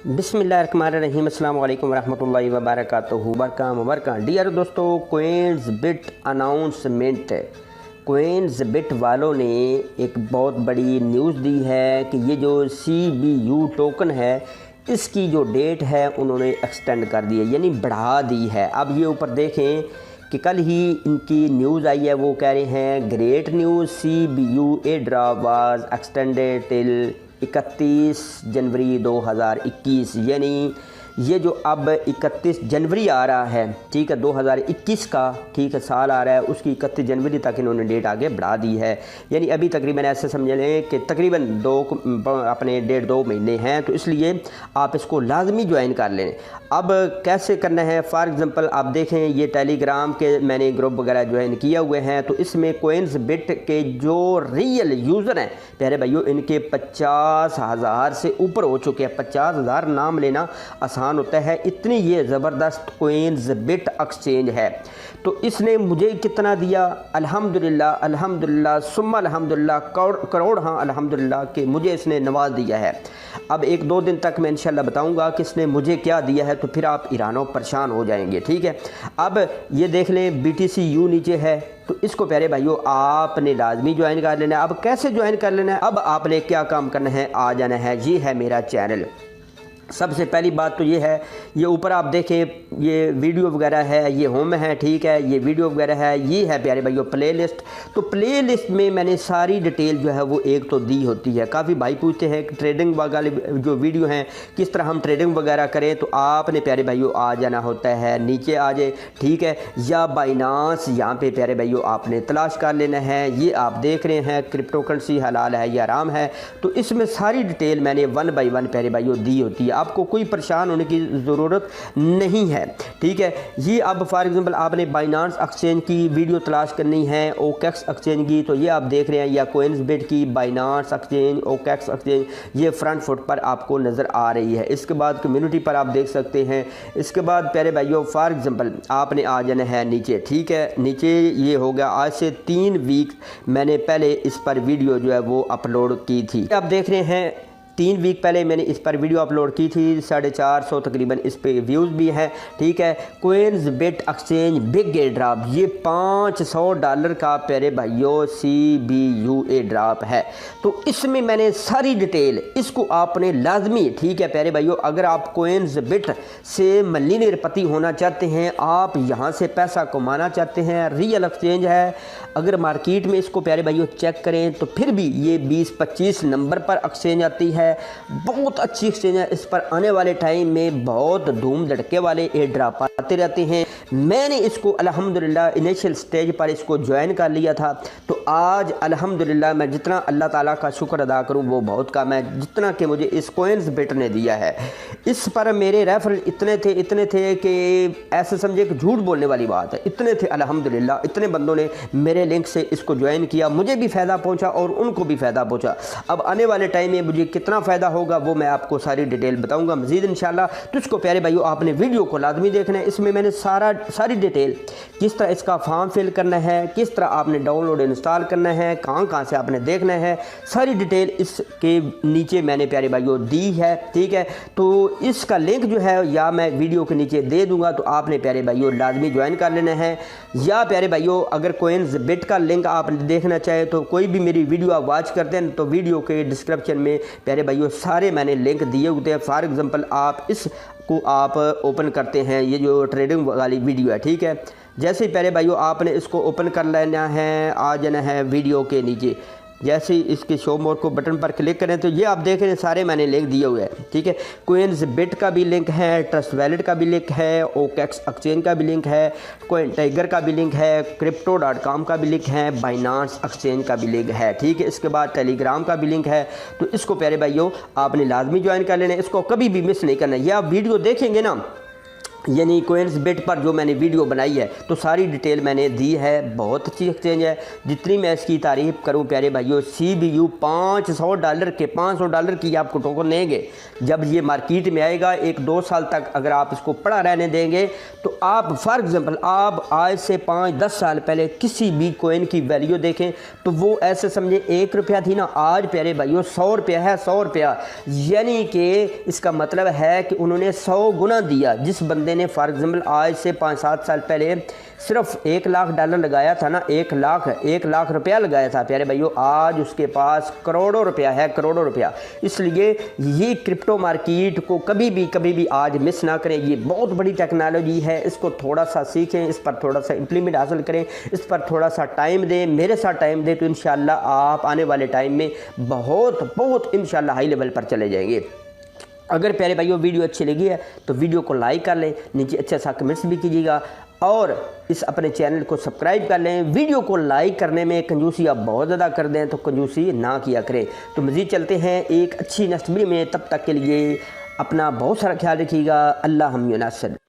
बिस्मिल्लाहिर्रहमानिर्रहीम अस्सलाम वालेकुम रहमतुल्लाहि व बरकातुहू। बरका डियर दोस्तों, कोइंसबिट अनाउंसमेंट, कोइंसबिट वालों ने एक बहुत बड़ी न्यूज़ दी है कि ये जो CBU टोकन है इसकी जो डेट है उन्होंने एक्सटेंड कर दी है, यानी बढ़ा दी है। अब ये ऊपर देखें कि कल ही इनकी न्यूज़ आई है, वो कह रहे हैं great news, CBU airdrop was extended till 31 जनवरी 2021। यानी ये जो अब 31 जनवरी आ रहा है, ठीक है, 2021 का, ठीक है, साल आ रहा है, उसकी 31 जनवरी तक इन्होंने डेट आगे बढ़ा दी है। यानी अभी तकरीबन ऐसे समझ लें कि तकरीबन अपने 1.5-2 महीने हैं, तो इसलिए आप इसको लाजमी ज्वाइन कर लें। अब कैसे करना है, फॉर एग्ज़ाम्पल आप देखें ये टेलीग्राम के मैंने ग्रुप वगैरह ज्वाइन किया हुए हैं, तो इसमें कोइंसबिट के जो रियल यूज़र हैं प्यारे भाइयों, इनके 50,000 से ऊपर हो चुके हैं। 50,000 नाम लेना आसान होता है, इतनी ये ज़बरदस्त कोइंसबिट एक्सचेंज है। तो इसने मुझे कितना दिया, अल्हम्दुलिल्लाह अल्हम्दुलिल्लाह सुम्मा अल्हम्दुलिल्लाह, करोड़ हाँ अल्हम्दुलिल्लाह कि मुझे इसने नवाज दिया है। अब 1-2 दिन तक मैं इंशाल्लाह बताऊंगा कि इसने मुझे क्या दिया है, तो फिर आप ईरानो परेशान हो जाएंगे, ठीक है। अब ये देख लें BTC-U नीचे है, तो इसको प्यारे भाइयों आपने लाजमी ज्वाइन कर लेना है। अब कैसे ज्वाइन कर लेना है, अब आपने क्या काम करना है, आ जाना है, ये है मेरा चैनल। सबसे पहली बात तो ये है, ये ऊपर आप देखें ये वीडियो वगैरह है, ये होम है, ठीक है, ये वीडियो वगैरह है, ये है प्यारे भाइयों प्लेलिस्ट। तो प्लेलिस्ट में मैंने सारी डिटेल जो है वो एक तो दी होती है। काफ़ी भाई पूछते हैं कि ट्रेडिंग वाले जो वीडियो हैं किस तरह हम ट्रेडिंग वगैरह करें, तो आपने प्यारे भाइयों आ जाना होता है, नीचे आ जाए, ठीक है, या बाइनांस यहाँ पे प्यारे भाइयों आपने तलाश कर लेना है। ये आप देख रहे हैं क्रिप्टो करेंसी हलाल है या हराम है, तो इसमें सारी डिटेल मैंने 1 बाय 1 प्यारे भाइयों दी होती है, आपको कोई परेशान होने की ज़रूरत नहीं है, ठीक है। ये अब फॉर एग्जांपल आपने बाइनांस एक्सचेंज की वीडियो तलाश करनी है, OKX एक्सचेंज की, तो ये आप देख रहे हैं, या कोइंसबिट की, बाइनांस एक्सचेंज, OKX एक्सचेंज, ये फ्रंट फुट पर आपको नज़र आ रही है। इसके बाद कम्युनिटी पर आप देख सकते हैं। इसके बाद प्यारे भाइयों फॉर एग्जांपल आपने आ जाना है नीचे, ठीक है, नीचे ये हो गया, आज से 3 वीक मैंने पहले इस पर वीडियो जो है वो अपलोड की थी। आप देख रहे हैं 3 वीक पहले मैंने इस पर वीडियो अपलोड की थी, 450 तकरीबन इस पे व्यूज़ भी हैं, ठीक है। कोइंसबिट एक्सचेंज बिग एयर ड्रॉप, ये $500 का प्यारे भाइयों CBU एयर ड्रॉप है। तो इसमें मैंने सारी डिटेल, इसको आपने लाजमी, ठीक है प्यारे भाइयों, अगर आप कोइंसबिट से मिलियनेरपति होना चाहते हैं, आप यहाँ से पैसा कमाना चाहते हैं, रियल एक्सचेंज है। अगर मार्केट में इसको प्यारे भाइयों चेक करें तो फिर भी ये 20-25 नंबर पर एक्सचेंज आती है, बहुत अच्छी एक्सचेंज है। इस पर आने वाले टाइम में बहुत धूम धड़के वाले एयर ड्रॉप आते रहते हैं। मैंने इसको अल्हम्दुलिल्लाह इनिशियल स्टेज पर इसको ज्वाइन कर लिया था, तो आज अल्हम्दुलिल्लाह मैं जितना अल्लाह ताला का शुक्र अदा करूं वो बहुत कम है, जितना कि मुझे इस कोइंसबिट ने दिया है। इस पर मेरे रेफरल इतने थे कि ऐसे समझे कि झूठ बोलने वाली बात है, इतने थे अल्हम्दुलिल्लाह। इतने बंदों ने मेरे लिंक से इसको ज्वाइन किया, मुझे भी फ़ायदा पहुँचा और उनको भी फ़ायदा पहुँचा। अब आने वाले टाइम में मुझे कितना फ़ायदा होगा वो मैं आपको सारी डिटेल बताऊंगा मज़ीद इंशाल्लाह। तो इसको प्यारे भाइयों आपने वीडियो को लाजमी देखना है। इसमें मैंने सारी डिटेल, किस तरह इसका फॉर्म फिल करना है, किस तरह आपने डाउनलोड इंस्टॉल करना है, कहाँ से आपने देखना है, सारी डिटेल इसके नीचे मैंने प्यारे भाइयों दी है, ठीक है। तो इसका लिंक जो है या मैं वीडियो के नीचे दे दूँगा, तो आपने प्यारे भाइयों लाजमी ज्वाइन कर लेना है। या प्यारे भाइयों अगर कोइंसबिट का लिंक आप देखना चाहें तो कोई भी मेरी वीडियो आप वॉच करते हैं तो वीडियो के डिस्क्रिप्शन में प्यारे भाइयों सारे मैंने लिंक दिए होते हैं। फॉर एग्जांपल आप इसको आप ओपन करते हैं, ये जो ट्रेडिंग वाली वीडियो है, ठीक है, जैसे ही प्यारे भाइयों आपने इसको ओपन कर लेना है, आ जाना है वीडियो के नीचे, जैसे ही इसके शो मोर को बटन पर क्लिक करें तो ये आप देख रहे हैं सारे मैंने लिंक दिए हुए हैं, ठीक है। कोइंसबिट का भी लिंक है, ट्रस्ट वैलेट का भी लिंक है, OKX एक्सचेंज का भी लिंक है, कोइन टाइगर का भी लिंक है, crypto.com का भी लिंक है, बाइनांस एक्सचेंज का भी लिंक है, ठीक है। इसके बाद टेलीग्राम का भी लिंक है। तो इसको प्यारे भाइयों आपने लाजमी ज्वाइन कर लेना है, इसको कभी भी मिस नहीं करना है। ये आप वीडियो देखेंगे ना यानी कोइंसबिट पर जो मैंने वीडियो बनाई है तो सारी डिटेल मैंने दी है। बहुत अच्छी एक्सचेंज है, जितनी मैं इसकी तारीफ़ करूं प्यारे भाइयों। CBU $500 की आपको टोकन देंगे। जब ये मार्केट में आएगा 1-2 साल तक अगर आप इसको पड़ा रहने देंगे तो आप फॉर एग्ज़ाम्पल आप आज से 5-10 साल पहले किसी भी कोइन की वैल्यू देखें तो वो ऐसे समझे 1 रुपया थी ना, आज प्यारे भाइयों 100 रुपया है। 100 रुपया यानी कि इसका मतलब है कि उन्होंने 100 गुना दिया। जिस बंदे ने फॉर एग्जाम्पल आज से 5-7 साल पहले सिर्फ $1 लाख लगाया था ना, 1 लाख रुपया लगाया था प्यारे भाइयों, आज उसके पास करोड़ों रुपया है, करोड़ों रुपया। इसलिए ये क्रिप्टो मार्केट को कभी भी आज मिस ना करें। ये बहुत बड़ी टेक्नोलॉजी है, इसको थोड़ा सा सीखें, इस पर थोड़ा सा इम्प्लीमेंट हासिल करें, इस पर थोड़ा सा टाइम दें, मेरे साथ टाइम दें, तो इंशाल्लाह आप आने वाले टाइम में बहुत इंशाल्लाह हाई लेवल पर चले जाएंगे। अगर प्यारे भाइयों वीडियो अच्छी लगी है तो वीडियो को लाइक कर लें, नीचे अच्छा सा कमेंट्स भी कीजिएगा और इस अपने चैनल को सब्सक्राइब कर लें। वीडियो को लाइक करने में कंजूसी आप बहुत ज़्यादा कर दें तो कंजूसी ना किया करें। तो मज़ीद चलते हैं एक अच्छी नेक्स्ट वीडियो में, तब तक के लिए अपना बहुत सारा ख्याल रखिएगा। अल्लाह हम नासर।